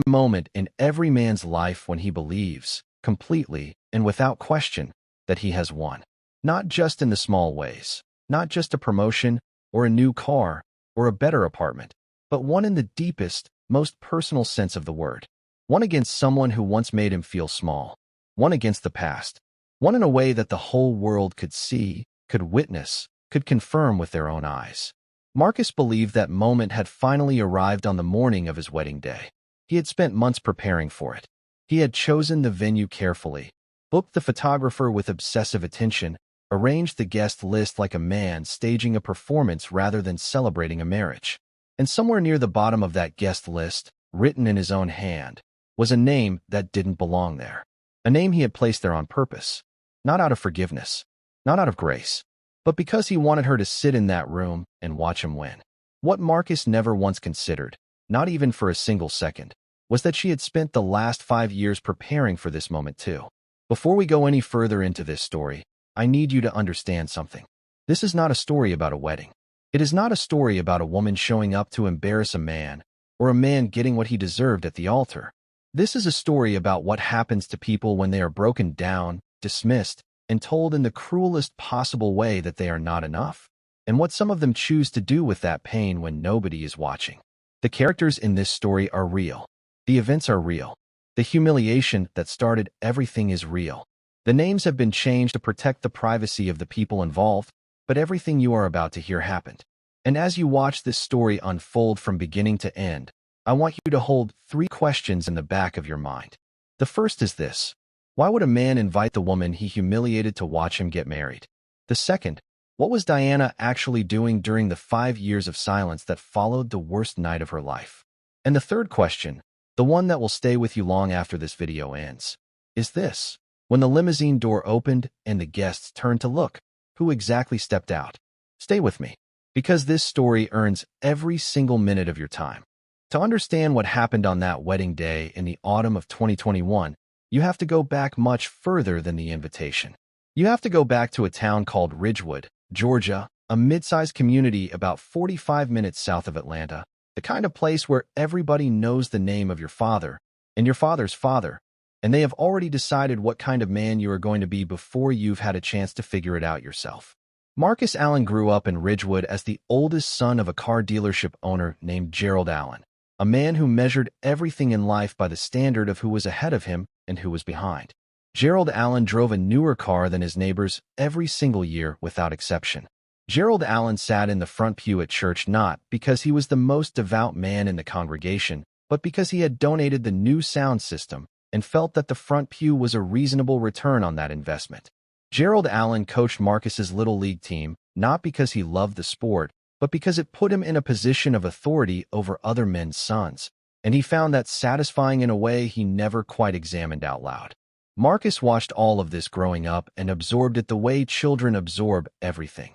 moment in every man's life when he believes, completely and without question, that he has won. Not just in the small ways, not just a promotion or a new car or a better apartment, but one in the deepest, most personal sense of the word. One against someone who once made him feel small. One against the past. One in a way that the whole world could see, could witness, could confirm with their own eyes. Marcus believed that moment had finally arrived on the morning of his wedding day. He had spent months preparing for it. He had chosen the venue carefully, booked the photographer with obsessive attention, arranged the guest list like a man staging a performance rather than celebrating a marriage. And somewhere near the bottom of that guest list, written in his own hand, was a name that didn't belong there. A name he had placed there on purpose, not out of forgiveness, not out of grace, but because he wanted her to sit in that room and watch him win. What Marcus never once considered, not even for a single second, was that she had spent the last 5 years preparing for this moment too. Before we go any further into this story, I need you to understand something. This is not a story about a wedding. It is not a story about a woman showing up to embarrass a man, or a man getting what he deserved at the altar. This is a story about what happens to people when they are broken down, dismissed, and told in the cruelest possible way that they are not enough, and what some of them choose to do with that pain when nobody is watching. The characters in this story are real. The events are real. The humiliation that started everything is real. The names have been changed to protect the privacy of the people involved, but everything you are about to hear happened. And as you watch this story unfold from beginning to end, I want you to hold 3 questions in the back of your mind. The first is this: why would a man invite the woman he humiliated to watch him get married? The second: what was Diana actually doing during the 5 years of silence that followed the worst night of her life? And the third question, the one that will stay with you long after this video ends, is this: when the limousine door opened and the guests turned to look, who exactly stepped out? Stay with me, because this story earns every single minute of your time. To understand what happened on that wedding day in the autumn of 2021, you have to go back much further than the invitation. You have to go back to a town called Ridgewood, Georgia, a mid-sized community about 45 minutes south of Atlanta, the kind of place where everybody knows the name of your father and your father's father, and they have already decided what kind of man you are going to be before you've had a chance to figure it out yourself. Marcus Allen grew up in Ridgewood as the oldest son of a car dealership owner named Gerald Allen, a man who measured everything in life by the standard of who was ahead of him and who was behind. Gerald Allen drove a newer car than his neighbors every single year without exception. Gerald Allen sat in the front pew at church not because he was the most devout man in the congregation, but because he had donated the new sound system and felt that the front pew was a reasonable return on that investment. Gerald Allen coached Marcus's Little League team not because he loved the sport, but because it put him in a position of authority over other men's sons, and he found that satisfying in a way he never quite examined out loud. Marcus watched all of this growing up and absorbed it the way children absorb everything.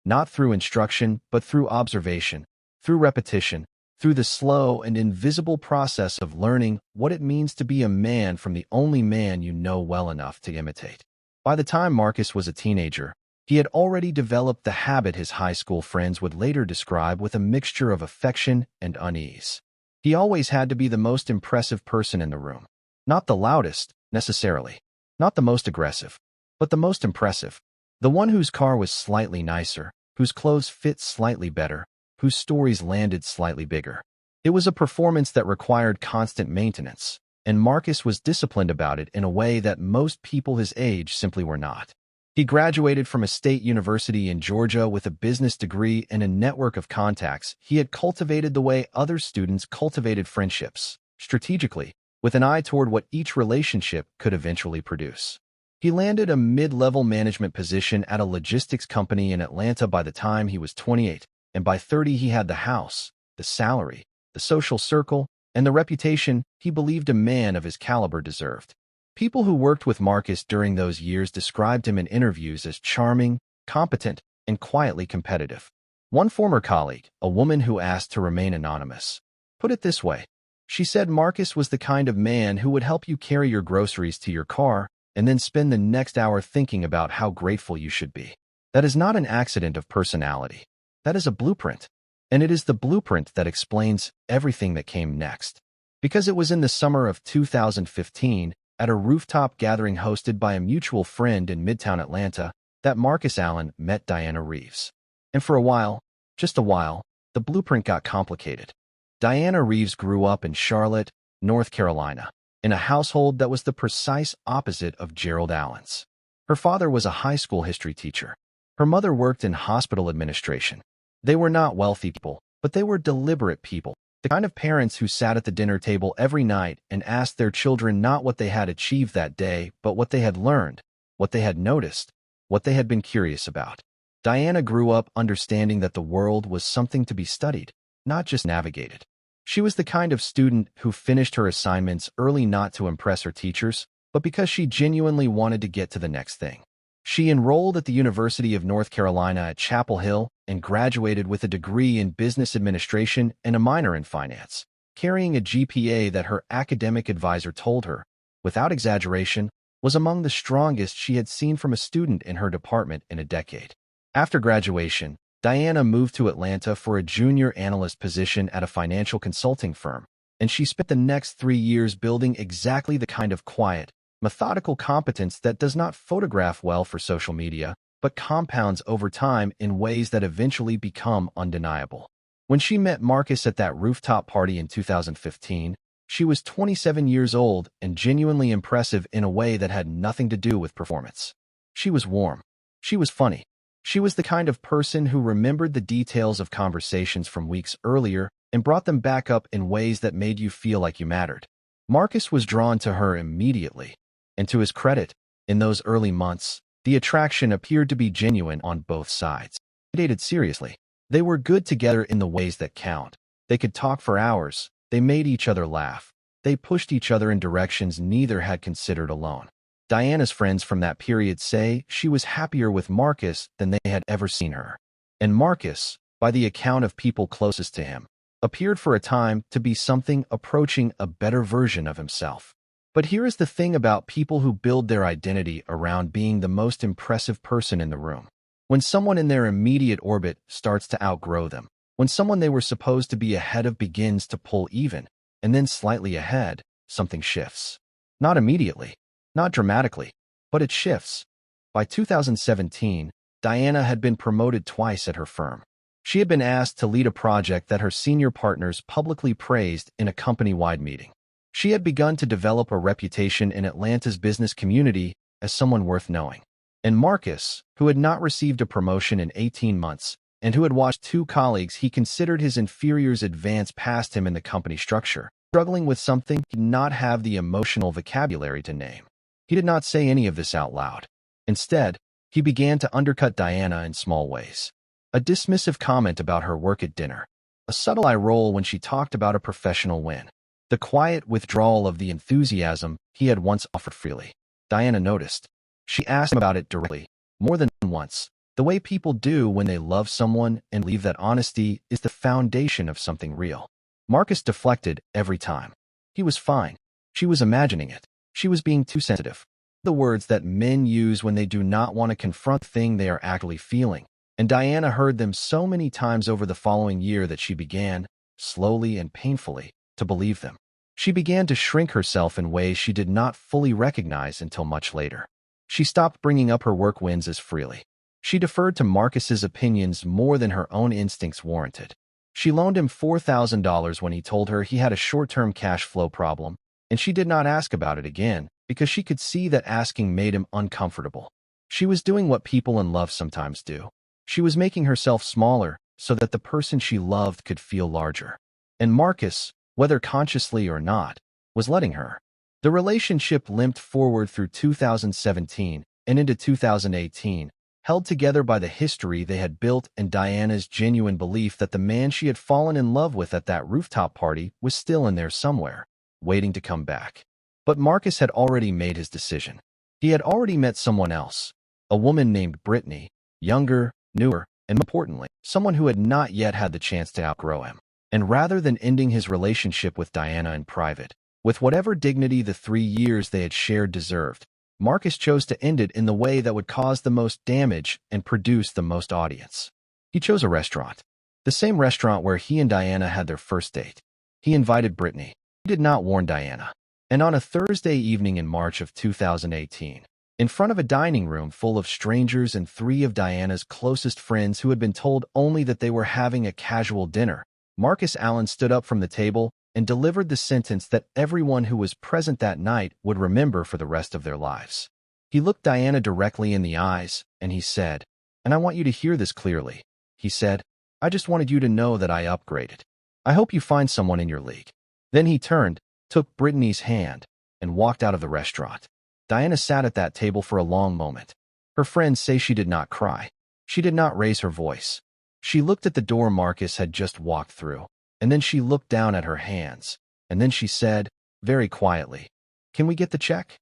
Not through instruction, but through observation, through repetition, through the slow and invisible process of learning what it means to be a man from the only man you know well enough to imitate. By the time Marcus was a teenager, he had already developed the habit his high school friends would later describe with a mixture of affection and unease. He always had to be the most impressive person in the room. Not the loudest, necessarily. Not the most aggressive, but the most impressive. The one whose car was slightly nicer, whose clothes fit slightly better, whose stories landed slightly bigger. It was a performance that required constant maintenance, and Marcus was disciplined about it in a way that most people his age simply were not. He graduated from a state university in Georgia with a business degree and a network of contacts. He had cultivated the way other students cultivated friendships, strategically, with an eye toward what each relationship could eventually produce. He landed a mid-level management position at a logistics company in Atlanta by the time he was 28, and by 30 he had the house, the salary, the social circle, and the reputation he believed a man of his caliber deserved. People who worked with Marcus during those years described him in interviews as charming, competent, and quietly competitive. One former colleague, a woman who asked to remain anonymous, put it this way. She said Marcus was the kind of man who would help you carry your groceries to your car and then spend the next hour thinking about how grateful you should be. That is not an accident of personality. That is a blueprint. And it is the blueprint that explains everything that came next. Because it was in the summer of 2015, at a rooftop gathering hosted by a mutual friend in Midtown Atlanta, that Marcus Allen met Diana Reeves. And for a while, just a while, the blueprint got complicated. Diana Reeves grew up in Charlotte, North Carolina, in a household that was the precise opposite of Gerald Allen's. Her father was a high school history teacher. Her mother worked in hospital administration. They were not wealthy people, but they were deliberate people, the kind of parents who sat at the dinner table every night and asked their children not what they had achieved that day, but what they had learned, what they had noticed, what they had been curious about. Diana grew up understanding that the world was something to be studied, not just navigated. She was the kind of student who finished her assignments early not to impress her teachers, but because she genuinely wanted to get to the next thing. She enrolled at the University of North Carolina at Chapel Hill and graduated with a degree in business administration and a minor in finance, carrying a GPA that her academic advisor told her, without exaggeration, was among the strongest she had seen from a student in her department in a decade. After graduation, Diana moved to Atlanta for a junior analyst position at a financial consulting firm, and she spent the next 3 years building exactly the kind of quiet, methodical competence that does not photograph well for social media, but compounds over time in ways that eventually become undeniable. When she met Marcus at that rooftop party in 2015, she was 27 years old and genuinely impressive in a way that had nothing to do with performance. She was warm. She was funny. She was the kind of person who remembered the details of conversations from weeks earlier and brought them back up in ways that made you feel like you mattered. Marcus was drawn to her immediately. And to his credit, in those early months, the attraction appeared to be genuine on both sides. They dated seriously. They were good together in the ways that count. They could talk for hours. They made each other laugh. They pushed each other in directions neither had considered alone. Diana's friends from that period say she was happier with Marcus than they had ever seen her. And Marcus, by the account of people closest to him, appeared for a time to be something approaching a better version of himself. But here is the thing about people who build their identity around being the most impressive person in the room. When someone in their immediate orbit starts to outgrow them, when someone they were supposed to be ahead of begins to pull even, and then slightly ahead, something shifts. Not immediately, not dramatically, but it shifts. By 2017, Diana had been promoted twice at her firm. She had been asked to lead a project that her senior partners publicly praised in a company-wide meeting. She had begun to develop a reputation in Atlanta's business community as someone worth knowing. And Marcus, who had not received a promotion in 18 months, and who had watched 2 colleagues he considered his inferiors advance past him in the company structure, struggling with something he did not have the emotional vocabulary to name. He did not say any of this out loud. Instead, he began to undercut Diana in small ways. A dismissive comment about her work at dinner, a subtle eye roll when she talked about a professional win, the quiet withdrawal of the enthusiasm he had once offered freely. Diana noticed. She asked him about it directly, more than once, the way people do when they love someone and believe that honesty is the foundation of something real. Marcus deflected every time. He was fine. She was imagining it. She was being too sensitive. The words that men use when they do not want to confront the thing they are actually feeling. And Diana heard them so many times over the following year that she began, slowly and painfully, to believe them. She began to shrink herself in ways she did not fully recognize until much later. She stopped bringing up her work wins as freely. She deferred to Marcus's opinions more than her own instincts warranted. She loaned him $4,000 when he told her he had a short-term cash flow problem, and she did not ask about it again because she could see that asking made him uncomfortable. She was doing what people in love sometimes do. She was making herself smaller so that the person she loved could feel larger. And Marcus, whether consciously or not, was letting her. The relationship limped forward through 2017 and into 2018, held together by the history they had built and Diana's genuine belief that the man she had fallen in love with at that rooftop party was still in there somewhere, waiting to come back. But Marcus had already made his decision. He had already met someone else, a woman named Brittany, younger, newer, and more importantly, someone who had not yet had the chance to outgrow him. And rather than ending his relationship with Diana in private, with whatever dignity the 3 years they had shared deserved, Marcus chose to end it in the way that would cause the most damage and produce the most audience. He chose a restaurant. The same restaurant where he and Diana had their first date. He invited Brittany. He did not warn Diana. And on a Thursday evening in March of 2018, in front of a dining room full of strangers and three of Diana's closest friends who had been told only that they were having a casual dinner, Marcus Allen stood up from the table and delivered the sentence that everyone who was present that night would remember for the rest of their lives. He looked Diana directly in the eyes, and he said, "And I want you to hear this clearly," he said. "I just wanted you to know that I upgraded. I hope you find someone in your league." Then he turned, took Brittany's hand, and walked out of the restaurant. Diana sat at that table for a long moment. Her friends say she did not cry. She did not raise her voice. She looked at the door Marcus had just walked through, and then she looked down at her hands, and then she said, very quietly, "Can we get the check?"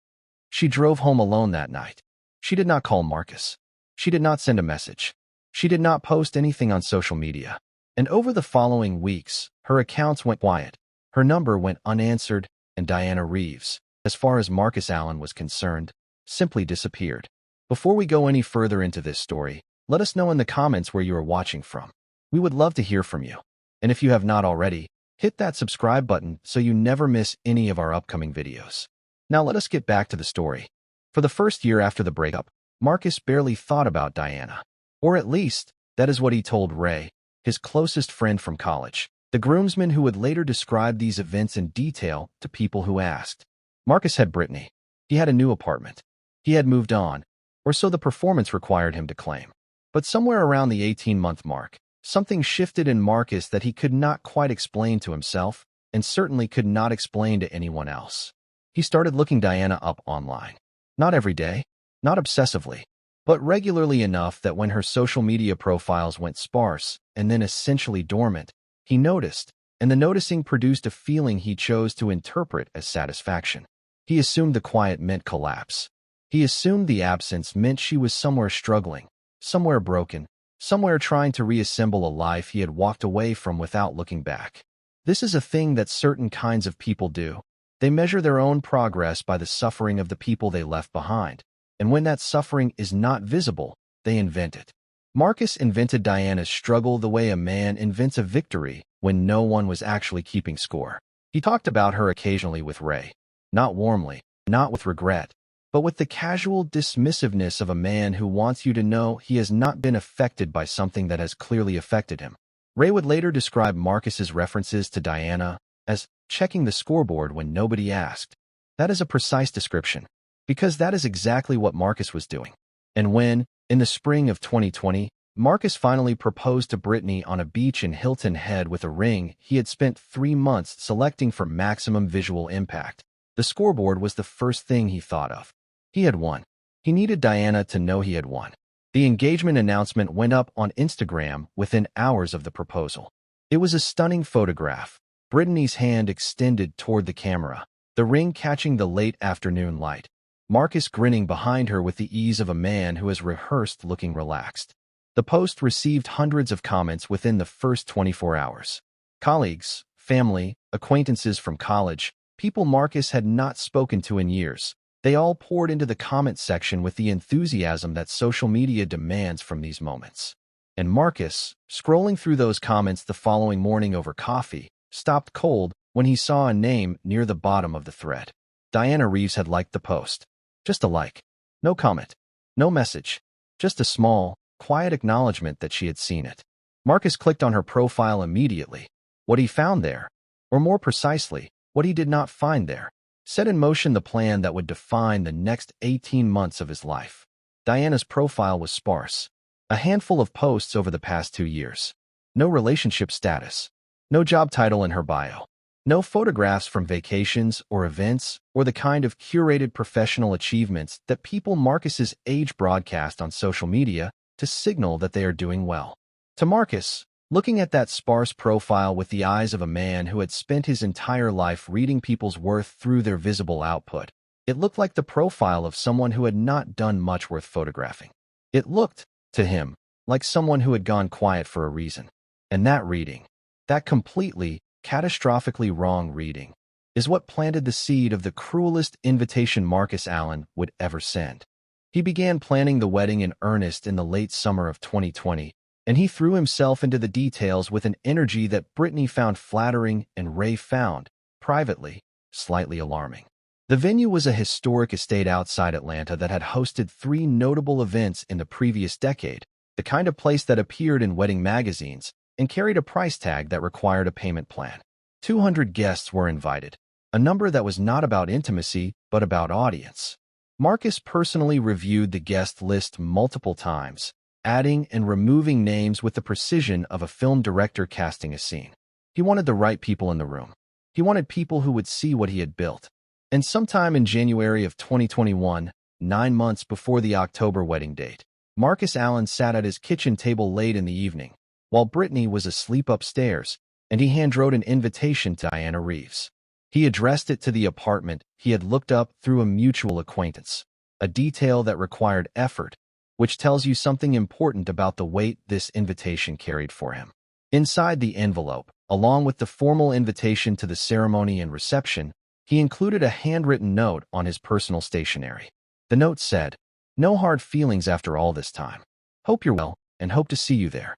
She drove home alone that night. She did not call Marcus. She did not send a message. She did not post anything on social media. And over the following weeks, her accounts went quiet. Her number went unanswered, and Diana Reeves, as far as Marcus Allen was concerned, simply disappeared. Before we go any further into this story, let us know in the comments where you are watching from. We would love to hear from you. And if you have not already, hit that subscribe button so you never miss any of our upcoming videos. Now let us get back to the story. For the first year after the breakup, Marcus barely thought about Diana. Or at least, that is what he told Ray, his closest friend from college, the groomsman who would later describe these events in detail to people who asked. Marcus had Brittany. He had a new apartment. He had moved on, or so the performance required him to claim. But somewhere around the 18-month mark, something shifted in Marcus that he could not quite explain to himself, and certainly could not explain to anyone else. He started looking Diana up online. Not every day, not obsessively, but regularly enough that when her social media profiles went sparse and then essentially dormant, he noticed, and the noticing produced a feeling he chose to interpret as satisfaction. He assumed the quiet meant collapse. He assumed the absence meant she was somewhere struggling, somewhere broken, somewhere trying to reassemble a life he had walked away from without looking back. This is a thing that certain kinds of people do. They measure their own progress by the suffering of the people they left behind, and when that suffering is not visible, they invent it. Marcus invented Diana's struggle the way a man invents a victory when no one was actually keeping score. He talked about her occasionally with Ray, not warmly, not with regret, but with the casual dismissiveness of a man who wants you to know he has not been affected by something that has clearly affected him. Ray would later describe Marcus's references to Diana as checking the scoreboard when nobody asked. That is a precise description, because that is exactly what Marcus was doing. And when, in the spring of 2020, Marcus finally proposed to Brittany on a beach in Hilton Head with a ring he had spent 3 months selecting for maximum visual impact, the scoreboard was the first thing he thought of. He had won. He needed Diana to know he had won. The engagement announcement went up on Instagram within hours of the proposal. It was a stunning photograph. Brittany's hand extended toward the camera, the ring catching the late afternoon light. Marcus grinning behind her with the ease of a man who has rehearsed looking relaxed. The post received hundreds of comments within the first 24 hours. Colleagues, family, acquaintances from college, people Marcus had not spoken to in years. They all poured into the comment section with the enthusiasm that social media demands from these moments. And Marcus, scrolling through those comments the following morning over coffee, stopped cold when he saw a name near the bottom of the thread. Diana Reeves had liked the post. Just a like. No comment. No message. Just a small, quiet acknowledgement that she had seen it. Marcus clicked on her profile immediately. What he found there, or more precisely, what he did not find there, set in motion the plan that would define the next 18 months of his life. Diana's profile was sparse. A handful of posts over the past 2 years. No relationship status. No job title in her bio. No photographs from vacations or events or the kind of curated professional achievements that people Marcus's age broadcast on social media to signal that they are doing well. To Marcus, looking at that sparse profile with the eyes of a man who had spent his entire life reading people's worth through their visible output, it looked like the profile of someone who had not done much worth photographing. It looked, to him, like someone who had gone quiet for a reason. And that reading, that completely, catastrophically wrong reading, is what planted the seed of the cruelest invitation Marcus Allen would ever send. He began planning the wedding in earnest in the late summer of 2020, and he threw himself into the details with an energy that Brittany found flattering and Ray found privately, slightly alarming. The venue was a historic estate outside Atlanta that had hosted 3 notable events in the previous decade, the kind of place that appeared in wedding magazines and carried a price tag that required a payment plan. 200 guests were invited, a number that was not about intimacy but about audience. Marcus personally reviewed the guest list multiple times, adding and removing names with the precision of a film director casting a scene. He wanted the right people in the room. He wanted people who would see what he had built. And sometime in January of 2021, 9 months before the October wedding date, Marcus Allen sat at his kitchen table late in the evening, while Brittany was asleep upstairs, and he hand-wrote an invitation to Diana Reeves. He addressed it to the apartment he had looked up through a mutual acquaintance, a detail that required effort, which tells you something important about the weight this invitation carried for him. Inside the envelope, along with the formal invitation to the ceremony and reception, he included a handwritten note on his personal stationery. The note said, "No hard feelings after all this time. Hope you're well, and hope to see you there."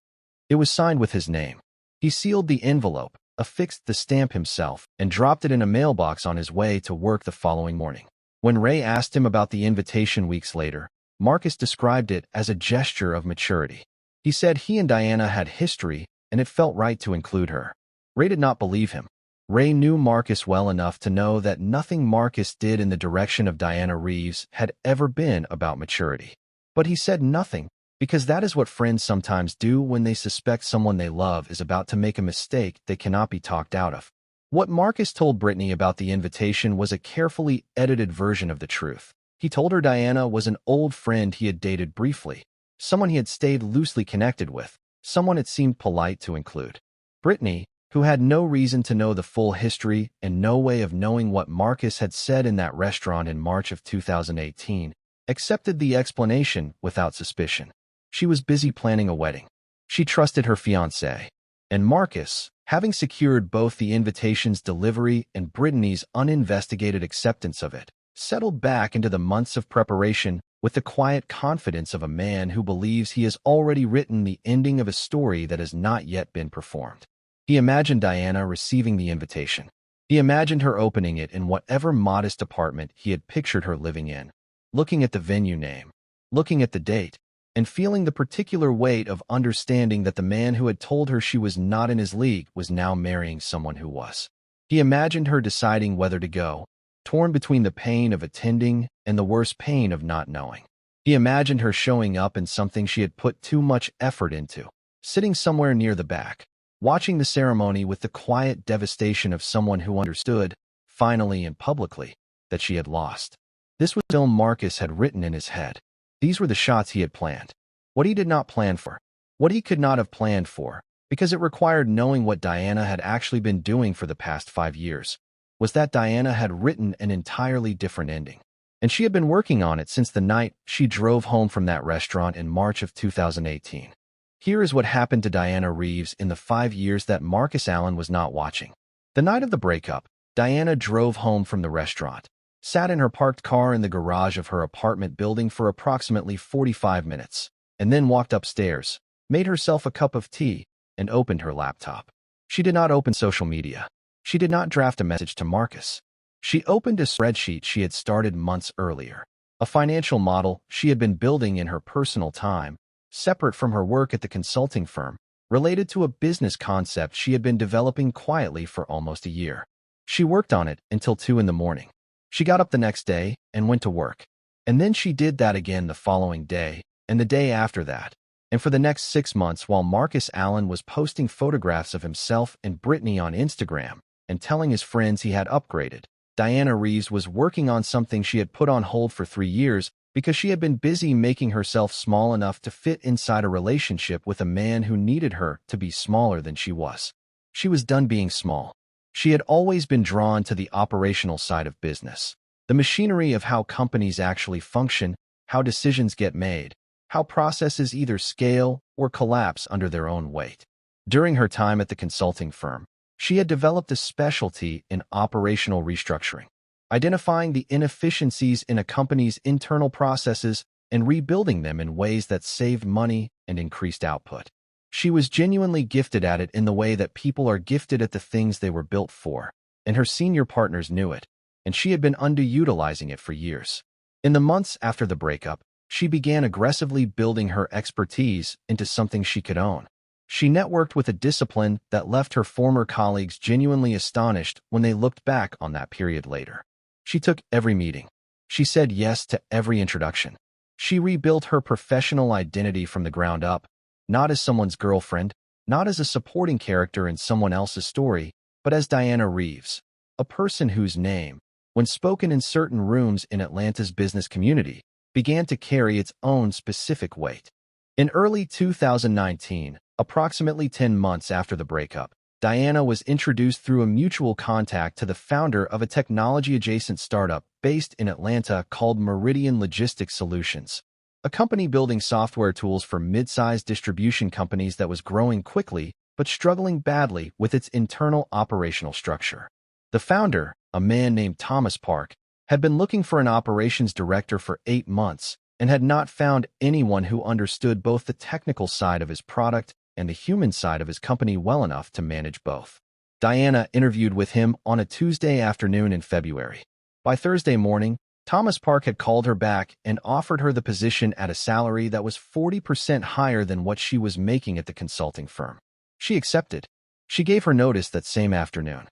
It was signed with his name. He sealed the envelope, affixed the stamp himself, and dropped it in a mailbox on his way to work the following morning. When Ray asked him about the invitation weeks later, Marcus described it as a gesture of maturity. He said he and Diana had history, and it felt right to include her. Ray did not believe him. Ray knew Marcus well enough to know that nothing Marcus did in the direction of Diana Reeves had ever been about maturity. But he said nothing, because that is what friends sometimes do when they suspect someone they love is about to make a mistake they cannot be talked out of. What Marcus told Brittany about the invitation was a carefully edited version of the truth. He told her Diana was an old friend he had dated briefly, someone he had stayed loosely connected with, someone it seemed polite to include. Brittany, who had no reason to know the full history and no way of knowing what Marcus had said in that restaurant in March of 2018, accepted the explanation without suspicion. She was busy planning a wedding. She trusted her fiancé. And Marcus, having secured both the invitation's delivery and Brittany's uninvestigated acceptance of it, settled back into the months of preparation with the quiet confidence of a man who believes he has already written the ending of a story that has not yet been performed. He imagined Diana receiving the invitation. He imagined her opening it in whatever modest apartment he had pictured her living in, looking at the venue name, looking at the date, and feeling the particular weight of understanding that the man who had told her she was not in his league was now marrying someone who was. He imagined her deciding whether to go, torn between the pain of attending and the worse pain of not knowing. He imagined her showing up in something she had put too much effort into, sitting somewhere near the back, watching the ceremony with the quiet devastation of someone who understood, finally and publicly, that she had lost. This was the film Marcus had written in his head. These were the shots he had planned. What he did not plan for. What he could not have planned for, because it required knowing what Diana had actually been doing for the past 5 years, was that Diana had written an entirely different ending. And she had been working on it since the night she drove home from that restaurant in March of 2018. Here is what happened to Diana Reeves in the 5 years that Marcus Allen was not watching. The night of the breakup, Diana drove home from the restaurant, sat in her parked car in the garage of her apartment building for approximately 45 minutes, and then walked upstairs, made herself a cup of tea, and opened her laptop. She did not open social media. She did not draft a message to Marcus. She opened a spreadsheet she had started months earlier, a financial model she had been building in her personal time, separate from her work at the consulting firm, related to a business concept she had been developing quietly for almost a year. She worked on it until 2 in the morning. She got up the next day and went to work. And then she did that again the following day, and the day after that. And for the next 6 months while Marcus Allen was posting photographs of himself and Brittany on Instagram and telling his friends he had upgraded, Diana Reeves was working on something she had put on hold for 3 years because she had been busy making herself small enough to fit inside a relationship with a man who needed her to be smaller than she was. She was done being small. She had always been drawn to the operational side of business, the machinery of how companies actually function, how decisions get made, how processes either scale or collapse under their own weight. During her time at the consulting firm, she had developed a specialty in operational restructuring, identifying the inefficiencies in a company's internal processes and rebuilding them in ways that saved money and increased output. She was genuinely gifted at it in the way that people are gifted at the things they were built for, and her senior partners knew it, and she had been underutilizing it for years. In the months after the breakup, she began aggressively building her expertise into something she could own. She networked with a discipline that left her former colleagues genuinely astonished when they looked back on that period later. She took every meeting. She said yes to every introduction. She rebuilt her professional identity from the ground up, not as someone's girlfriend, not as a supporting character in someone else's story, but as Diana Reeves, a person whose name, when spoken in certain rooms in Atlanta's business community, began to carry its own specific weight. In early 2019, approximately 10 months after the breakup, Diana was introduced through a mutual contact to the founder of a technology-adjacent startup based in Atlanta called Meridian Logistics Solutions, a company building software tools for mid-sized distribution companies that was growing quickly but struggling badly with its internal operational structure. The founder, a man named Thomas Park, had been looking for an operations director for 8 months and had not found anyone who understood both the technical side of his product and the human side of his company well enough to manage both. Diana interviewed with him on a Tuesday afternoon in February. By Thursday morning, Thomas Park had called her back and offered her the position at a salary that was 40% higher than what she was making at the consulting firm. She accepted. She gave her notice that same afternoon.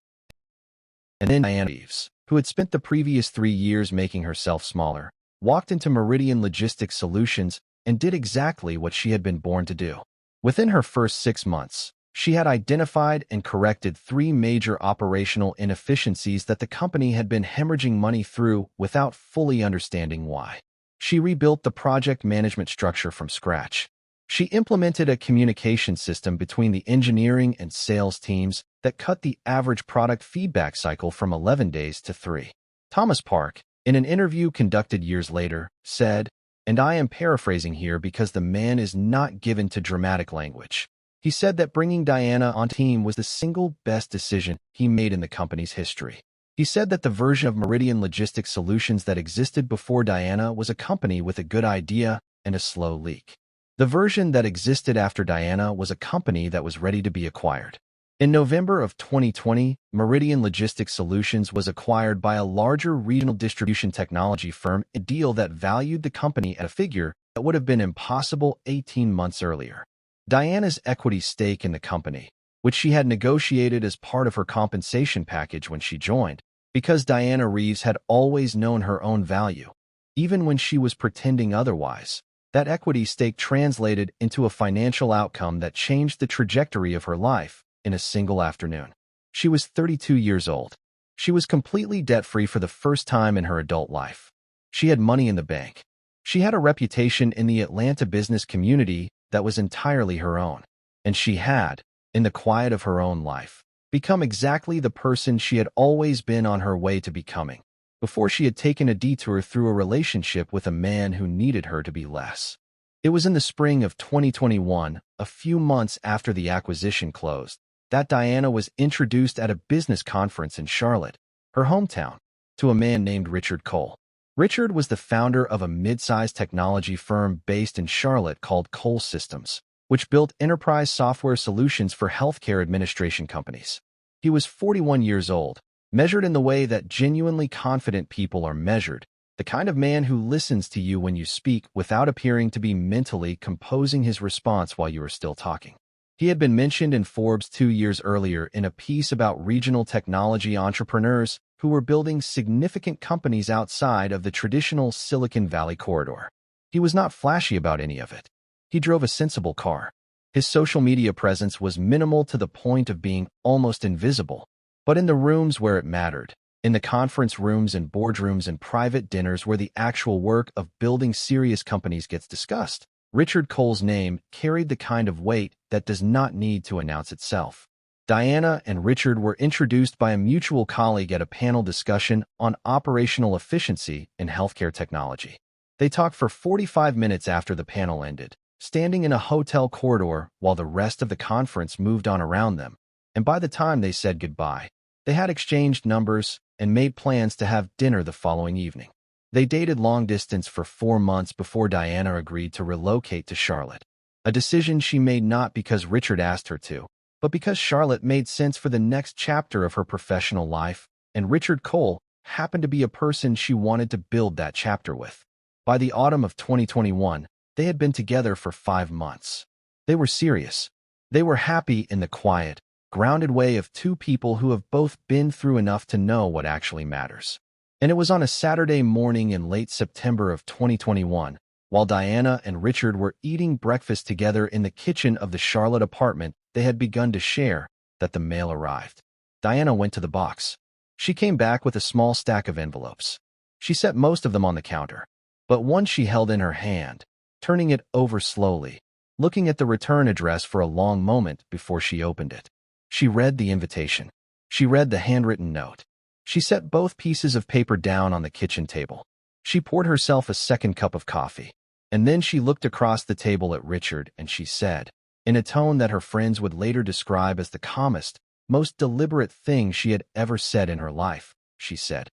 And then Diana Reeves, who had spent the previous 3 years making herself smaller, walked into Meridian Logistics Solutions and did exactly what she had been born to do. Within her first 6 months, she had identified and corrected 3 major operational inefficiencies that the company had been hemorrhaging money through without fully understanding why. She rebuilt the project management structure from scratch. She implemented a communication system between the engineering and sales teams that cut the average product feedback cycle from 11 days to 3. Thomas Park, in an interview conducted years later, said, and I am paraphrasing here because the man is not given to dramatic language. He said that bringing Diana on team was the single best decision he made in the company's history. He said that the version of Meridian Logistics Solutions that existed before Diana was a company with a good idea and a slow leak. The version that existed after Diana was a company that was ready to be acquired. In November of 2020, Meridian Logistics Solutions was acquired by a larger regional distribution technology firm, a deal that valued the company at a figure that would have been impossible 18 months earlier. Diana's equity stake in the company, which she had negotiated as part of her compensation package when she joined, because Diana Reeves had always known her own value, even when she was pretending otherwise. That equity stake translated into a financial outcome that changed the trajectory of her life in a single afternoon. She was 32 years old. She was completely debt-free for the first time in her adult life. She had money in the bank. She had a reputation in the Atlanta business community that was entirely her own. And she had, in the quiet of her own life, become exactly the person she had always been on her way to becoming, before she had taken a detour through a relationship with a man who needed her to be less. It was in the spring of 2021, a few months after the acquisition closed, that Diana was introduced at a business conference in Charlotte, her hometown, to a man named Richard Cole. Richard was the founder of a mid-sized technology firm based in Charlotte called Cole Systems, which built enterprise software solutions for healthcare administration companies. He was 41 years old, measured in the way that genuinely confident people are measured, the kind of man who listens to you when you speak without appearing to be mentally composing his response while you are still talking. He had been mentioned in Forbes 2 years earlier in a piece about regional technology entrepreneurs who were building significant companies outside of the traditional Silicon Valley corridor. He was not flashy about any of it. He drove a sensible car. His social media presence was minimal to the point of being almost invisible. But in the rooms where it mattered, in the conference rooms and boardrooms and private dinners where the actual work of building serious companies gets discussed, Richard Cole's name carried the kind of weight that does not need to announce itself. Diana and Richard were introduced by a mutual colleague at a panel discussion on operational efficiency in healthcare technology. They talked for 45 minutes after the panel ended, standing in a hotel corridor while the rest of the conference moved on around them, and by the time they said goodbye, they had exchanged numbers and made plans to have dinner the following evening. They dated long distance for 4 months before Diana agreed to relocate to Charlotte, a decision she made not because Richard asked her to, but because Charlotte made sense for the next chapter of her professional life, and Richard Cole happened to be a person she wanted to build that chapter with. By the autumn of 2021, they had been together for 5 months. They were serious. They were happy in the quiet, grounded way of two people who have both been through enough to know what actually matters. And it was on a Saturday morning in late September of 2021, while Diana and Richard were eating breakfast together in the kitchen of the Charlotte apartment they had begun to share, that the mail arrived. Diana went to the box. She came back with a small stack of envelopes. She set most of them on the counter, but one she held in her hand, turning it over slowly, looking at the return address for a long moment before she opened it. She read the invitation. She read the handwritten note. She set both pieces of paper down on the kitchen table. She poured herself a second cup of coffee, and then she looked across the table at Richard and she said, in a tone that her friends would later describe as the calmest, most deliberate thing she had ever said in her life, she said,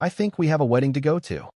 "I think we have a wedding to go to."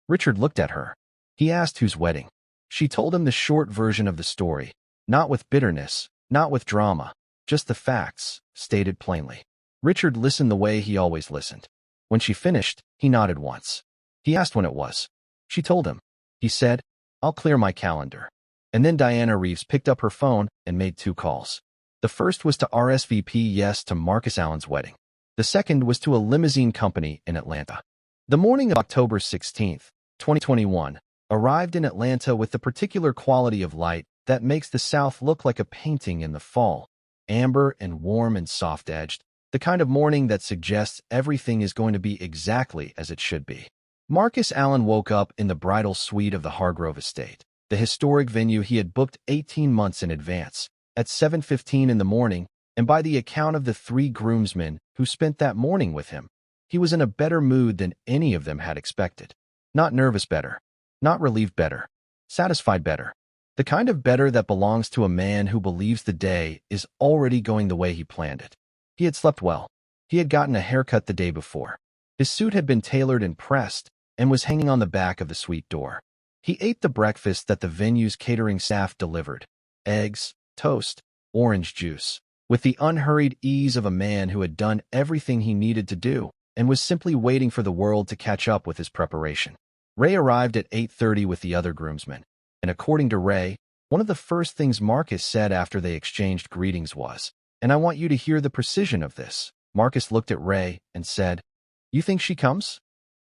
Richard looked at her. He asked whose wedding. She told him the short version of the story, not with bitterness, not with drama, just the facts, stated plainly. Richard listened the way he always listened. When she finished, he nodded once. He asked when it was. She told him. He said, "I'll clear my calendar." And then Diana Reeves picked up her phone and made 2 calls. The first was to RSVP yes to Marcus Allen's wedding. The second was to a limousine company in Atlanta. The morning of October 16th, 2021, arrived in Atlanta with the particular quality of light that makes the South look like a painting in the fall, amber and warm and soft-edged, the kind of morning that suggests everything is going to be exactly as it should be. Marcus Allen woke up in the bridal suite of the Hargrove estate, the historic venue he had booked 18 months in advance, at 7:15 in the morning, and by the account of the 3 groomsmen who spent that morning with him, he was in a better mood than any of them had expected. Not nervous better, not relieved better, satisfied better. The kind of better that belongs to a man who believes the day is already going the way he planned it. He had slept well. He had gotten a haircut the day before. His suit had been tailored and pressed and was hanging on the back of the suite door. He ate the breakfast that the venue's catering staff delivered: eggs, toast, orange juice, with the unhurried ease of a man who had done everything he needed to do and was simply waiting for the world to catch up with his preparation. Ray arrived at 8:30 with the other groomsmen, and according to Ray, one of the first things Marcus said after they exchanged greetings was, "And I want you to hear the precision of this." Marcus looked at Ray and said, "You think she comes?"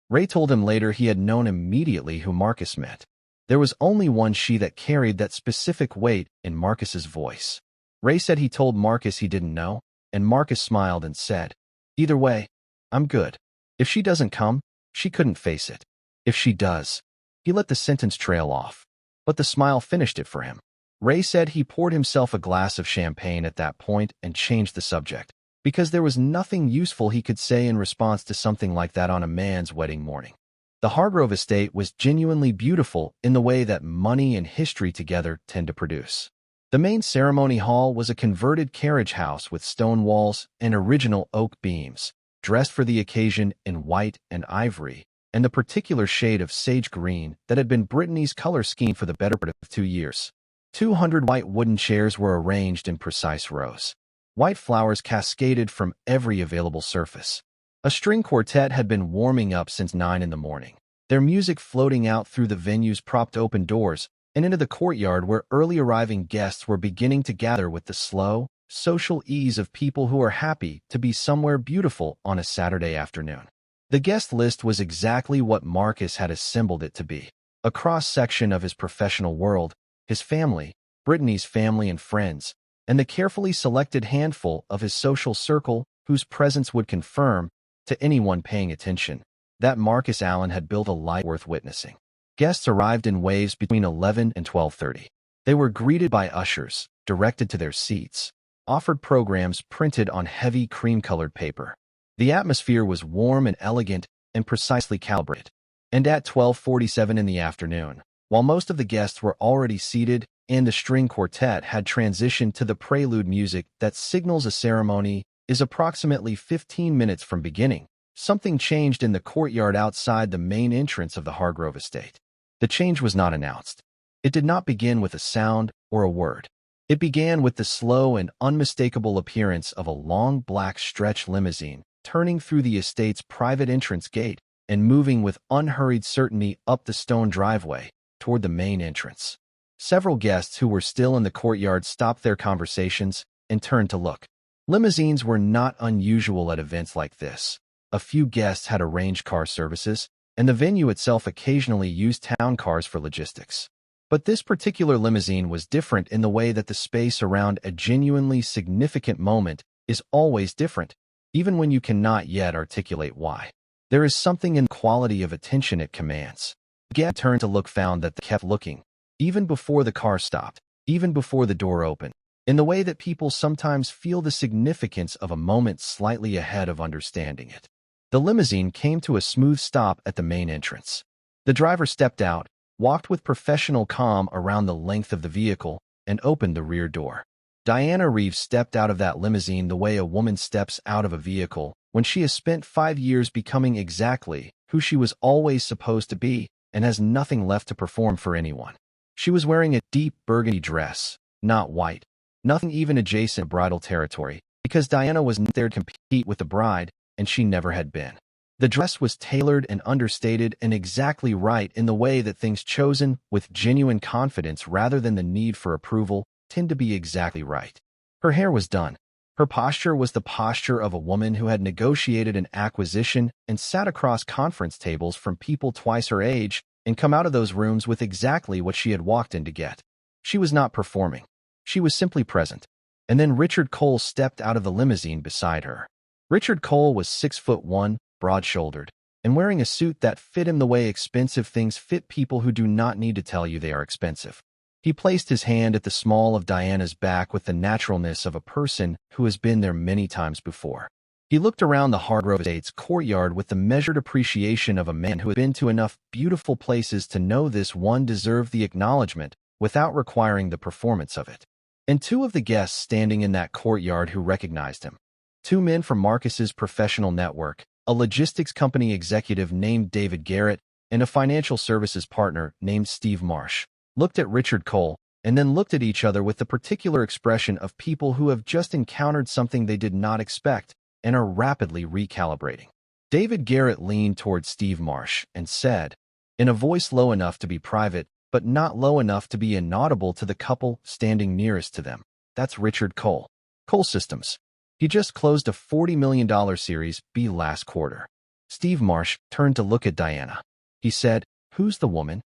Ray told him later he had known immediately who Marcus meant. There was only one she that carried that specific weight in Marcus's voice. Ray said he told Marcus he didn't know, and Marcus smiled and said, "Either way, I'm good. If she doesn't come, she couldn't face it. If she does." He let the sentence trail off, but the smile finished it for him. Ray said he poured himself a glass of champagne at that point and changed the subject, because there was nothing useful he could say in response to something like that on a man's wedding morning. The Hargrove estate was genuinely beautiful in the way that money and history together tend to produce. The main ceremony hall was a converted carriage house with stone walls and original oak beams, dressed for the occasion in white and ivory, and the particular shade of sage green that had been Brittany's color scheme for the better part of 2 years. 200 white wooden chairs were arranged in precise rows. White flowers cascaded from every available surface. A string quartet had been warming up since 9 in the morning, their music floating out through the venue's propped open doors and into the courtyard where early arriving guests were beginning to gather with the slow, social ease of people who are happy to be somewhere beautiful on a Saturday afternoon. The guest list was exactly what Marcus had assembled it to be: a cross-section of his professional world, his family, Brittany's family and friends, and the carefully selected handful of his social circle whose presence would confirm, to anyone paying attention, that Marcus Allen had built a life worth witnessing. Guests arrived in waves between 11 and 12:30. They were greeted by ushers, directed to their seats, offered programs printed on heavy cream-colored paper. The atmosphere was warm and elegant and precisely calibrated. And at 12:47 in the afternoon, while most of the guests were already seated and the string quartet had transitioned to the prelude music that signals a ceremony is approximately 15 minutes from beginning, something changed in the courtyard outside the main entrance of the Hargrove estate. The change was not announced. It did not begin with a sound or a word. It began with the slow and unmistakable appearance of a long black stretch limousine, turning through the estate's private entrance gate and moving with unhurried certainty up the stone driveway toward the main entrance. Several guests who were still in the courtyard stopped their conversations and turned to look. Limousines were not unusual at events like this. A few guests had arranged car services, and the venue itself occasionally used town cars for logistics. But this particular limousine was different in the way that the space around a genuinely significant moment is always different, even when you cannot yet articulate why. There is something in the quality of attention it commands. Guests turned to look, found that they kept looking, even before the car stopped, even before the door opened, in the way that people sometimes feel the significance of a moment slightly ahead of understanding it. The limousine came to a smooth stop at the main entrance. The driver stepped out, walked with professional calm around the length of the vehicle, and opened the rear door. Diana Reeves stepped out of that limousine the way a woman steps out of a vehicle when she has spent 5 years becoming exactly who she was always supposed to be and has nothing left to perform for anyone. She was wearing a deep burgundy dress, not white, nothing even adjacent to bridal territory, because Diana was not there to compete with the bride, and she never had been. The dress was tailored and understated and exactly right in the way that things chosen with genuine confidence rather than the need for approval tend to be exactly right. Her hair was done. Her posture was the posture of a woman who had negotiated an acquisition and sat across conference tables from people twice her age and come out of those rooms with exactly what she had walked in to get. She was not performing. She was simply present. And then Richard Cole stepped out of the limousine beside her. Richard Cole was 6'1", broad-shouldered, and wearing a suit that fit him the way expensive things fit people who do not need to tell you they are expensive. He placed his hand at the small of Diana's back with the naturalness of a person who has been there many times before. He looked around the Hargrove estate's courtyard with the measured appreciation of a man who had been to enough beautiful places to know this one deserved the acknowledgement without requiring the performance of it. And two of the guests standing in that courtyard who recognized him. 2 men from Marcus's professional network, a logistics company executive named David Garrett and a financial services partner named Steve Marsh, looked at Richard Cole and then looked at each other with the particular expression of people who have just encountered something they did not expect and are rapidly recalibrating. David Garrett leaned toward Steve Marsh and said, in a voice low enough to be private, but not low enough to be inaudible to the couple standing nearest to them, "That's Richard Cole. Cole Systems. He just closed a $40 million Series B last quarter." Steve Marsh turned to look at Diana. He said, "Who's the woman?"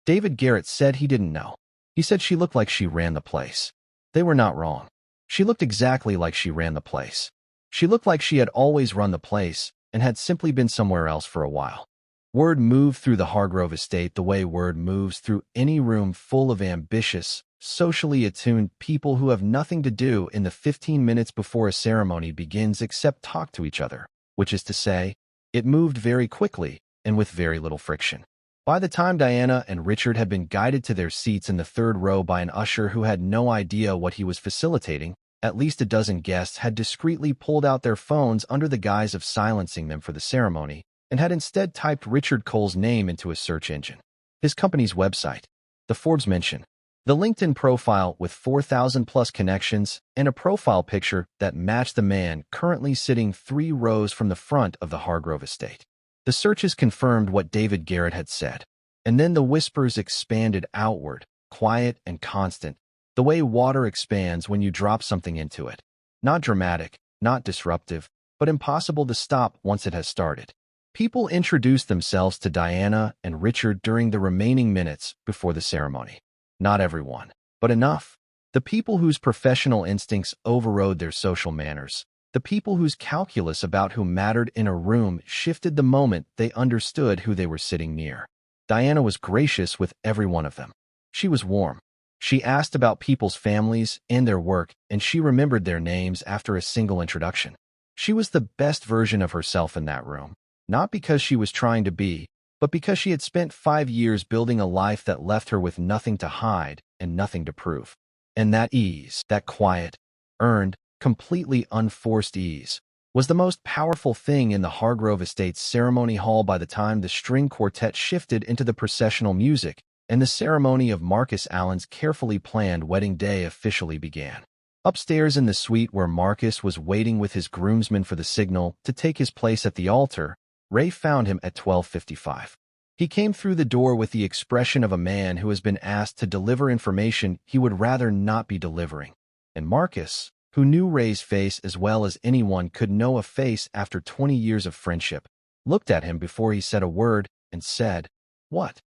David Garrett said he didn't know. He said she looked like she ran the place. They were not wrong. She looked exactly like she ran the place. She looked like she had always run the place and had simply been somewhere else for a while. Word moved through the Hargrove estate the way word moves through any room full of ambitious, socially attuned people who have nothing to do in the 15 minutes before a ceremony begins except talk to each other, which is to say, it moved very quickly and with very little friction. By the time Diana and Richard had been guided to their seats in the third row by an usher who had no idea what he was facilitating, at least a dozen guests had discreetly pulled out their phones under the guise of silencing them for the ceremony and had instead typed Richard Cole's name into a search engine, his company's website, the Forbes mention, the LinkedIn profile with 4,000+ connections, and a profile picture that matched the man currently sitting 3 rows from the front of the Hargrove estate. The searches confirmed what David Garrett had said, and then the whispers expanded outward, quiet and constant, the way water expands when you drop something into it. Not dramatic, not disruptive, but impossible to stop once it has started. People introduced themselves to Diana and Richard during the remaining minutes before the ceremony. Not everyone, but enough. The people whose professional instincts overrode their social manners. The people whose calculus about who mattered in a room shifted the moment they understood who they were sitting near. Diana was gracious with every one of them. She was warm. She asked about people's families and their work, and she remembered their names after a single introduction. She was the best version of herself in that room, not because she was trying to be, but because she had spent 5 years building a life that left her with nothing to hide and nothing to prove. And that ease, that quiet, earned, completely unforced ease, was the most powerful thing in the Hargrove estate's ceremony hall by the time the string quartet shifted into the processional music and the ceremony of Marcus Allen's carefully planned wedding day officially began. Upstairs in the suite where Marcus was waiting with his groomsmen for the signal to take his place at the altar, Ray found him at 12:55. He came through the door with the expression of a man who has been asked to deliver information he would rather not be delivering. And Marcus, who knew Ray's face as well as anyone could know a face after 20 years of friendship, looked at him before he said a word and said, "What?"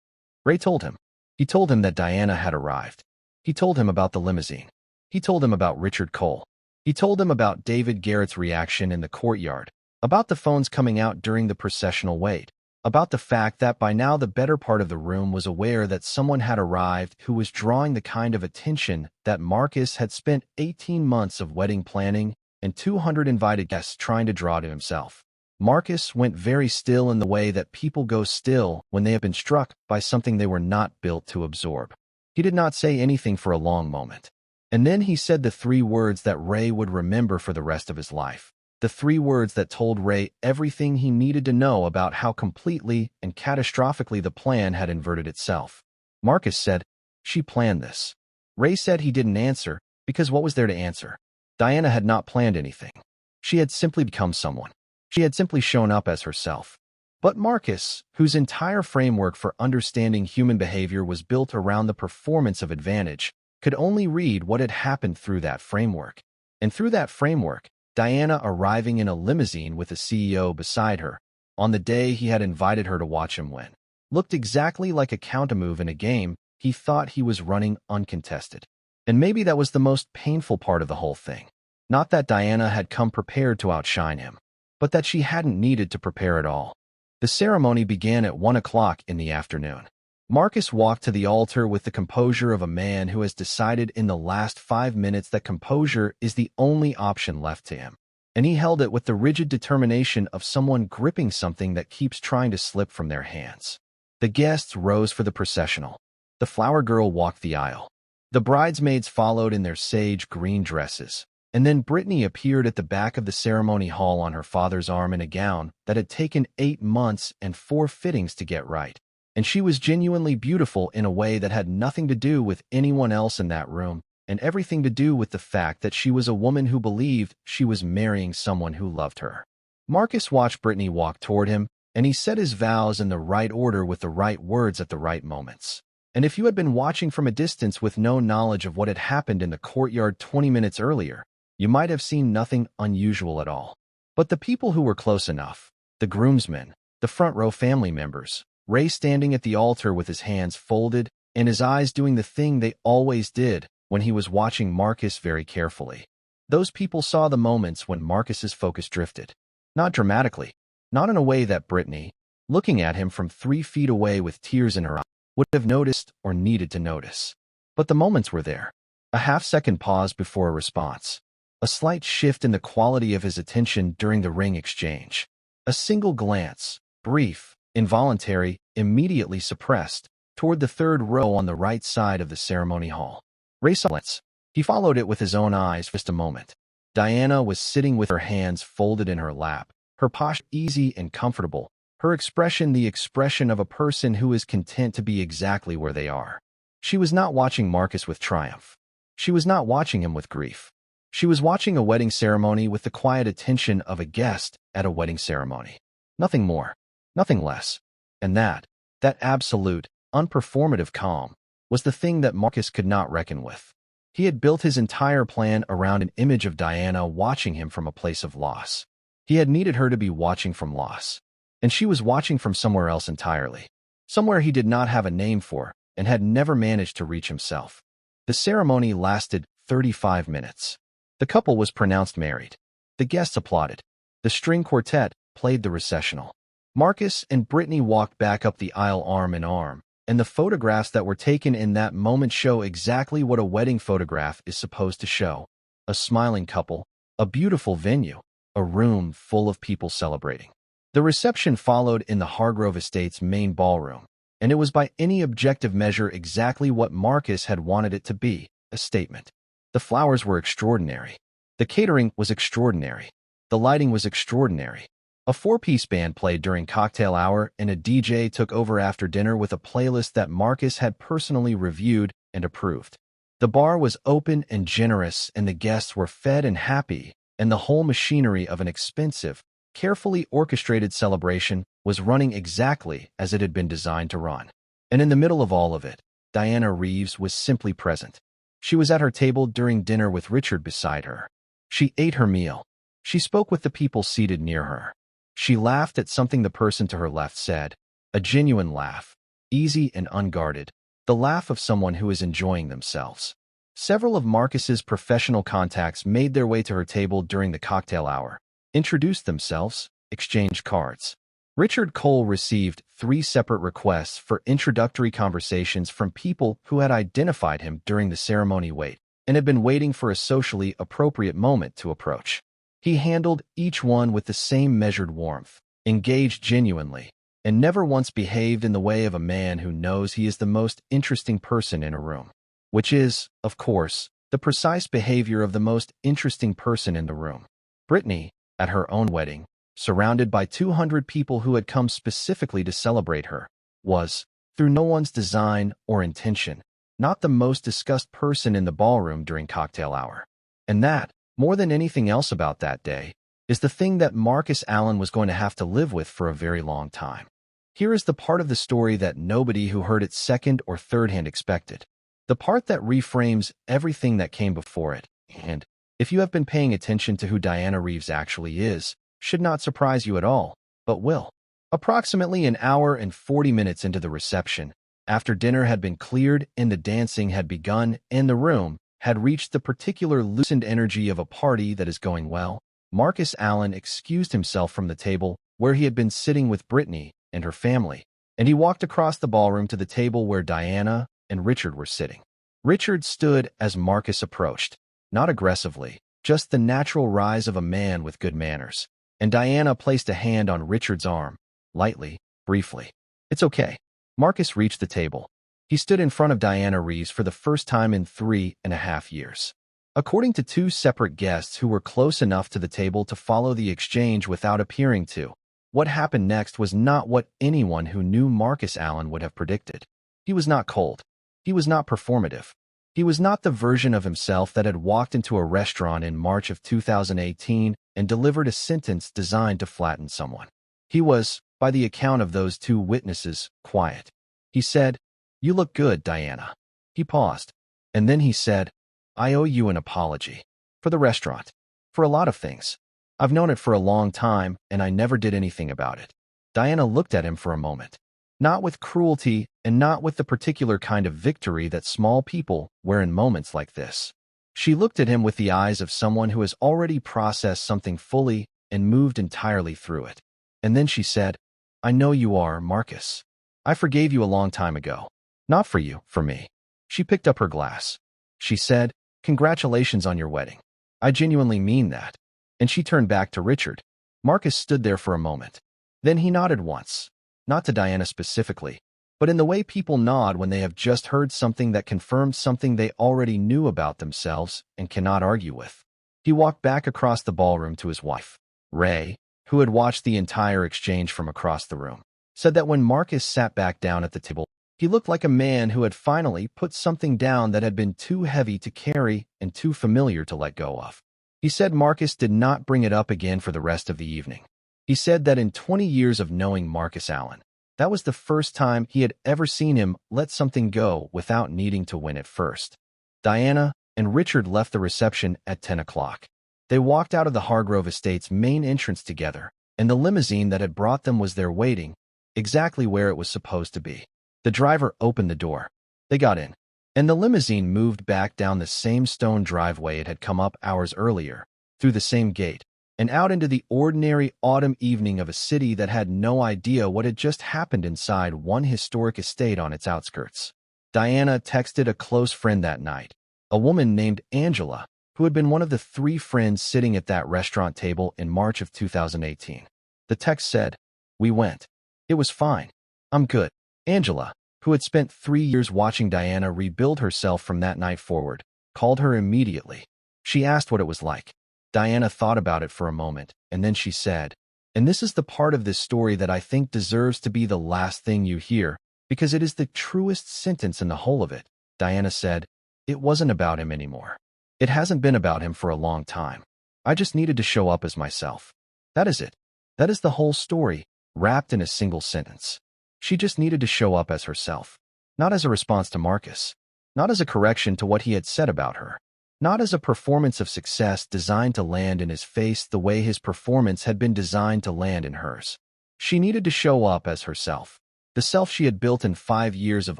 Ray told him. He told him that Diana had arrived. He told him about the limousine. He told him about Richard Cole. He told him about David Garrett's reaction in the courtyard, about the phones coming out during the processional wait, about the fact that by now the better part of the room was aware that someone had arrived who was drawing the kind of attention that Marcus had spent 18 months of wedding planning and 200 invited guests trying to draw to himself. Marcus went very still in the way that people go still when they have been struck by something they were not built to absorb. He did not say anything for a long moment. And then he said the 3 words that Ray would remember for the rest of his life. The 3 words that told Ray everything he needed to know about how completely and catastrophically the plan had inverted itself. Marcus said, "She planned this." Ray said he didn't answer, because what was there to answer? Diana had not planned anything. She had simply become someone. She had simply shown up as herself. But Marcus, whose entire framework for understanding human behavior was built around the performance of advantage, could only read what had happened through that framework. And through that framework, Diana arriving in a limousine with a CEO beside her, on the day he had invited her to watch him win, looked exactly like a countermove in a game he thought he was running uncontested. And maybe that was the most painful part of the whole thing. Not that Diana had come prepared to outshine him, but that she hadn't needed to prepare at all. The ceremony began at 1 o'clock in the afternoon. Marcus walked to the altar with the composure of a man who has decided in the last 5 minutes that composure is the only option left to him. And he held it with the rigid determination of someone gripping something that keeps trying to slip from their hands. The guests rose for the processional. The flower girl walked the aisle. The bridesmaids followed in their sage green dresses. And then Brittany appeared at the back of the ceremony hall on her father's arm in a gown that had taken 8 months and 4 fittings to get right. And she was genuinely beautiful in a way that had nothing to do with anyone else in that room, and everything to do with the fact that she was a woman who believed she was marrying someone who loved her. Marcus watched Brittany walk toward him, and he said his vows in the right order with the right words at the right moments. And if you had been watching from a distance with no knowledge of what had happened in the courtyard 20 minutes earlier, you might have seen nothing unusual at all. But the people who were close enough, the groomsmen, the front row family members, Ray standing at the altar with his hands folded and his eyes doing the thing they always did when he was watching Marcus very carefully. Those people saw the moments when Marcus's focus drifted. Not dramatically, not in a way that Brittany, looking at him from 3 feet away with tears in her eyes, would have noticed or needed to notice. But the moments were there. A half-second pause before a response. A slight shift in the quality of his attention during the ring exchange. A single glance, brief, involuntary, immediately suppressed, toward the 3rd row on the right side of the ceremony hall. Ray saw it. He followed it with his own eyes for just a moment. Diana was sitting with her hands folded in her lap, her posture easy and comfortable, her expression the expression of a person who is content to be exactly where they are. She was not watching Marcus with triumph. She was not watching him with grief. She was watching a wedding ceremony with the quiet attention of a guest at a wedding ceremony. Nothing more, nothing less. And that absolute, unperformative calm, was the thing that Marcus could not reckon with. He had built his entire plan around an image of Diana watching him from a place of loss. He had needed her to be watching from loss. And she was watching from somewhere else entirely. Somewhere he did not have a name for and had never managed to reach himself. The ceremony lasted 35 minutes. The couple was pronounced married. The guests applauded. The string quartet played the recessional. Marcus and Brittany walked back up the aisle arm in arm, and the photographs that were taken in that moment show exactly what a wedding photograph is supposed to show. A smiling couple, a beautiful venue, a room full of people celebrating. The reception followed in the Hargrove Estate's main ballroom, and it was by any objective measure exactly what Marcus had wanted it to be, a statement. The flowers were extraordinary. The catering was extraordinary. The lighting was extraordinary. A four-piece band played during cocktail hour, and a DJ took over after dinner with a playlist that Marcus had personally reviewed and approved. The bar was open and generous, and the guests were fed and happy, and the whole machinery of an expensive, carefully orchestrated celebration was running exactly as it had been designed to run. And in the middle of all of it, Diana Reeves was simply present. She was at her table during dinner with Richard beside her. She ate her meal. She spoke with the people seated near her. She laughed at something the person to her left said, a genuine laugh, easy and unguarded, the laugh of someone who is enjoying themselves. Several of Marcus's professional contacts made their way to her table during the cocktail hour, introduced themselves, exchanged cards. Richard Cole received 3 separate requests for introductory conversations from people who had identified him during the ceremony wait and had been waiting for a socially appropriate moment to approach. He handled each one with the same measured warmth, engaged genuinely, and never once behaved in the way of a man who knows he is the most interesting person in a room, which is, of course, the precise behavior of the most interesting person in the room. Brittany, at her own wedding, surrounded by 200 people who had come specifically to celebrate her, was, through no one's design or intention, not the most discussed person in the ballroom during cocktail hour. And that, more than anything else about that day, is the thing that Marcus Allen was going to have to live with for a very long time. Here is the part of the story that nobody who heard it second or third hand expected. The part that reframes everything that came before it, and, if you have been paying attention to who Diana Reeves actually is, should not surprise you at all, but will. Approximately an hour and 40 minutes into the reception, after dinner had been cleared and the dancing had begun and the room had reached the particular loosened energy of a party that is going well, Marcus Allen excused himself from the table where he had been sitting with Brittany and her family, and he walked across the ballroom to the table where Diana and Richard were sitting. Richard stood as Marcus approached, not aggressively, just the natural rise of a man with good manners, and Diana placed a hand on Richard's arm, lightly, briefly. It's okay. Marcus reached the table. He stood in front of Diana Reeves for the first time in 3.5 years. According to 2 separate guests who were close enough to the table to follow the exchange without appearing to, what happened next was not what anyone who knew Marcus Allen would have predicted. He was not cold. He was not performative. He was not the version of himself that had walked into a restaurant in March of 2018 and delivered a sentence designed to flatten someone. He was, by the account of those 2 witnesses, quiet. He said, "You look good, Diana." He paused, and then he said, "I owe you an apology. For the restaurant. For a lot of things. I've known it for a long time, and I never did anything about it." Diana looked at him for a moment. Not with cruelty and not with the particular kind of victory that small people wear in moments like this. She looked at him with the eyes of someone who has already processed something fully and moved entirely through it. And then she said, "I know you are, Marcus. I forgave you a long time ago. Not for you, for me." She picked up her glass. She said, "Congratulations on your wedding. I genuinely mean that." And she turned back to Richard. Marcus stood there for a moment. Then he nodded once. Not to Diana specifically, but in the way people nod when they have just heard something that confirmed something they already knew about themselves and cannot argue with. He walked back across the ballroom to his wife. Ray, who had watched the entire exchange from across the room, said that when Marcus sat back down at the table, he looked like a man who had finally put something down that had been too heavy to carry and too familiar to let go of. He said Marcus did not bring it up again for the rest of the evening. He said that in 20 years of knowing Marcus Allen, that was the first time he had ever seen him let something go without needing to win it first. Diana and Richard left the reception at 10 o'clock. They walked out of the Hargrove estate's main entrance together, and the limousine that had brought them was there waiting, exactly where it was supposed to be. The driver opened the door. They got in, and the limousine moved back down the same stone driveway it had come up hours earlier, through the same gate, and out into the ordinary autumn evening of a city that had no idea what had just happened inside one historic estate on its outskirts. Diana texted a close friend that night, a woman named Angela, who had been one of the 3 friends sitting at that restaurant table in March of 2018. The text said, "We went. It was fine. I'm good." Angela, who had spent 3 years watching Diana rebuild herself from that night forward, called her immediately. She asked what it was like. Diana thought about it for a moment, and then she said, And this is the part of this story that I think deserves to be the last thing you hear, because it is the truest sentence in the whole of it. Diana said, "It wasn't about him anymore. It hasn't been about him for a long time. I just needed to show up as myself. That is it. That is the whole story, wrapped in a single sentence. She just needed to show up as herself. Not as a response to Marcus. Not as a correction to what he had said about her. Not as a performance of success designed to land in his face the way his performance had been designed to land in hers. She needed to show up as herself. The self she had built in 5 years of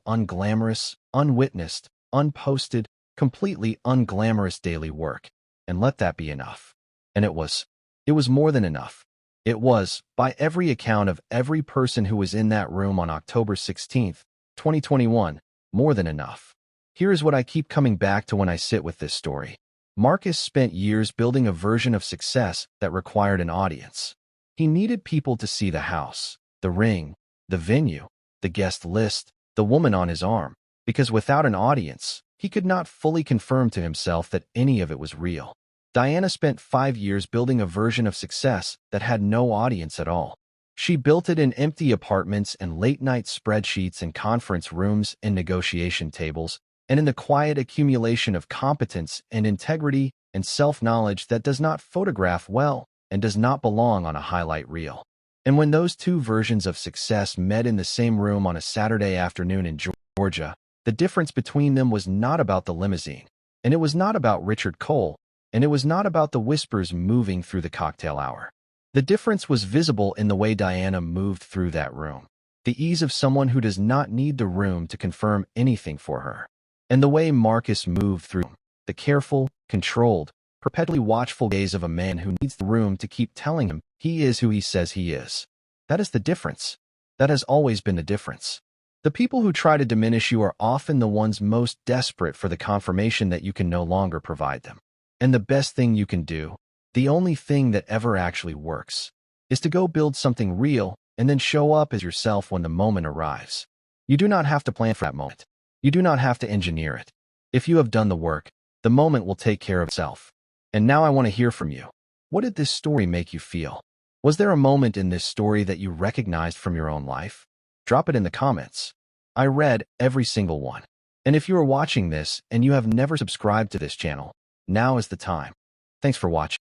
unglamorous, unwitnessed, unposted, completely unglamorous daily work. And let that be enough. And it was. It was more than enough. It was, by every account of every person who was in that room on October 16th, 2021, more than enough. Here is what I keep coming back to when I sit with this story. Marcus spent years building a version of success that required an audience. He needed people to see the house, the ring, the venue, the guest list, the woman on his arm, because without an audience, he could not fully confirm to himself that any of it was real. Diana spent 5 years building a version of success that had no audience at all. She built it in empty apartments and late-night spreadsheets and conference rooms and negotiation tables, and in the quiet accumulation of competence and integrity and self-knowledge that does not photograph well and does not belong on a highlight reel. And when those two versions of success met in the same room on a Saturday afternoon in Georgia, the difference between them was not about the limousine, and it was not about Richard Cole, and it was not about the whispers moving through the cocktail hour. The difference was visible in the way Diana moved through that room, the ease of someone who does not need the room to confirm anything for her. And the way Marcus moved through, the careful, controlled, perpetually watchful gaze of a man who needs the room to keep telling him he is who he says he is. That is the difference. That has always been the difference. The people who try to diminish you are often the ones most desperate for the confirmation that you can no longer provide them. And the best thing you can do, the only thing that ever actually works, is to go build something real and then show up as yourself when the moment arrives. You do not have to plan for that moment. You do not have to engineer it. If you have done the work, the moment will take care of itself. And now I want to hear from you. What did this story make you feel? Was there a moment in this story that you recognized from your own life? Drop it in the comments. I read every single one. And if you are watching this and you have never subscribed to this channel, now is the time. Thanks for watching.